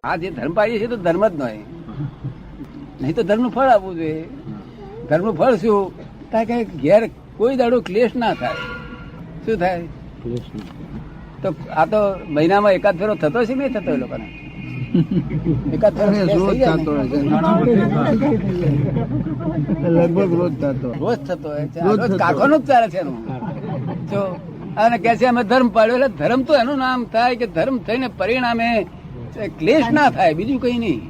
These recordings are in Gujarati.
આ જે ધર્મ પાડીએ છીએ તો ધર્મ જ નહીં, નહીં તો ધર્મનું ફળ આપવું જોઈએ. ધર્મનું ફળ શું? કારણ કે ઘેર કોઈ દાડો ક્લેશ ના થાય. શું થાય? તો આ તો મહિનામાં એકાદ ફેરો થતો છે નહીં થતો એ લોકોને? એકાદ ફેરો લગભગ રોજ થતો હોય છે. રોજ કાકોનું જ ચાલે છે એનું. જો અને કે છે અમે ધર્મ પાડ્યો, એટલે ધર્મ તો એનું નામ થાય કે ધર્મ થઈને પરિણામે ક્લેશ ના થાય, બીજું કઈ નહીં.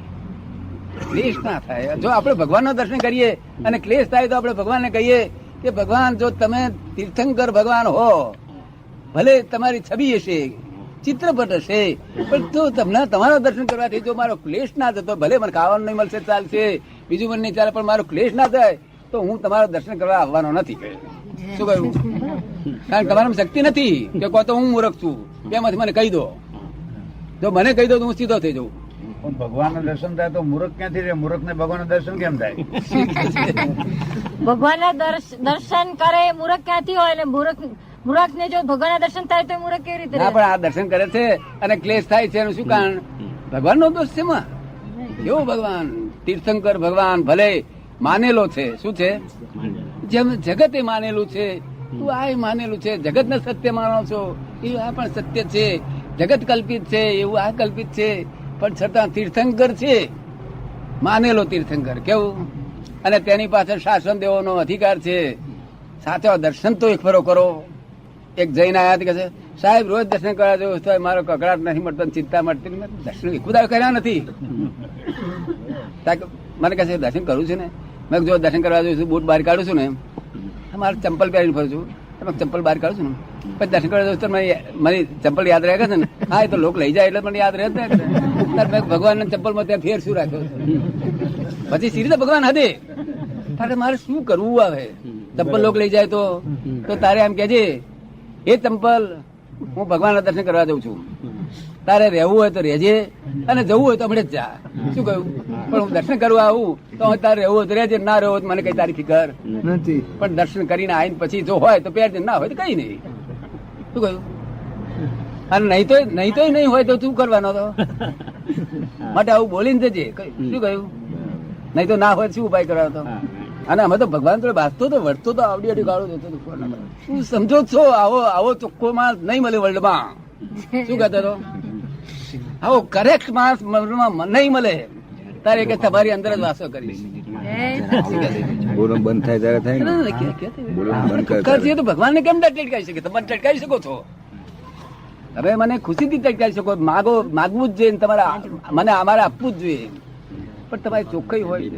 ક્લેશ ના થાય. જો આપણે ભગવાનનું દર્શન કરીએ અને ક્લેશ થાય તો આપણે ભગવાનને કહીએ કે ભગવાન જો તમે તીર્થંકર ભગવાન હો, ભલે તમારી છબી હશે, ચિત્રપટ હશે, પણ તો તમને તમારા દર્શન કરવાથી જો મારો ક્લેશ ના થતો, ભલે મને ખાવાનું નહીં મળશે ચાલશે, બીજું મને નહીં ચાલે, પણ મારો ક્લેશ ના થાય તો હું તમારા દર્શન કરવા આવવાનો નથી. શું કહ્યું? કારણ કે તમારામાં શક્તિ નથી કે કહો તો હું મૂર્ખ છું, બેમાંથી મને કહી દો. જો મને કહી દો તો હું સીધો થઈ જાઉં. ભગવાન નું દર્શન થાય તો મૂર્ખ ક્યાંથી રહે? મૂર્ખ ને ભગવાન નું દર્શન કેમ થાય? ભગવાન દર્શન કરે મૂર્ખ ક્યાંથી હોય? મૂર્ખ ને જો ભગવાન દર્શન થાય તો મૂર્ખ કેવી રીતે? ના, પણ આ દર્શન કરે છે અને ક્લેશ થાય છે એનું શું કારણ? ભગવાન નો દોષ છે એમાં. એવો ભગવાન તીર્થંકર ભગવાન ભલે માનેલો છે. શું છે? જેમ જગત એ માનેલું છે, તું આ માનેલું છે. જગત ને સત્ય માનો છો, એ આ પણ સત્ય છે. જગત કલ્પિત છે એવું આ કલ્પિત છે, પણ છતાં તીર્થંકર છે, માનેલો તીર્થંકર. કેવું? અને તેની પાછળ શાસન દેવાનો અધિકાર છે. સાચા દર્શન તો એક ફરો કરો. એક જઈને આયા કે છે સાહેબ રોજ દર્શન કરવા જવું તો મારો કકડાટ નથી મળતો, ચિંતા મળતી. દર્શન એક દાડો કર્યા નથી. મને કહે છે દર્શન કરું છું ને. મેં જો દર્શન કરવા જઉં છું, બૂટ બહાર કાઢું છું ને, મારે ચંપલ પહેરીને ફરું છું, ચંપલ બહાર કાઢું છું ને, પછી દર્શન કરવા જઉં તો મને ચંપલ યાદ રહે છે ને. હા, એ તો લોક લઈ જાય એટલે મને યાદ રહે જ ને. મેં ભગવાન ચંપલ માં ત્યાં ફેર શું રાખ્યો? પછી સી રીતે ભગવાન હદે તારે મારે શું કરવું આવે? ચંપલ લોક લઈ જાય તો તારે એમ કે છે એ ચંપલ હું ભગવાનના દર્શન કરવા જઉં છું, તારે રહેવું હોય તો રહેજે અને જવું હોય તો હમણે જ જા. શું કહ્યું? પણ હું દર્શન કરવા આવું તો તારે રહેવું હોય તો રહેજે, ના રહેવું હોય મને કઈ તારી ફિકર નથી. પણ દર્શન કરીને આવીને પછી જો હોય તો પહેરજે, ના હોય તો કઈ નહીં. શું કહ્યું? અને નહીં તો નહીં હોય તો શું કરવાનો હતો? માટે આવું બોલીને જજે. શું કહ્યું? નહીં તો ના હોય શું ઉપાય કરવાનો હતો? અને અમે તો ભગવાન તો વાંચતો તો વળતો તો આવડી અડી ગાળો દેતો હતો. શું સમજો છો? આવો ચોખ્ખો માણસ નહીં મળે વર્લ્ડમાં. શું કહેતો હતો? આવો કરેક્ટ માણસ નહીં મળે. તારે કે તમારી અંદર જ વાસો કરીશ. બંધ થાય ત્યારે થાય. તો ભગવાનને કેમ ટટકાવી શકે? તમે ટટકાવી શકો છો. તમે મને ખુશીથી ટટકાવી શકો. માગવું જ જોઈએ, તમારા મને અમારે આપવું જ જોઈએ, પણ તમારી ચોખ્ખાઈ હોય.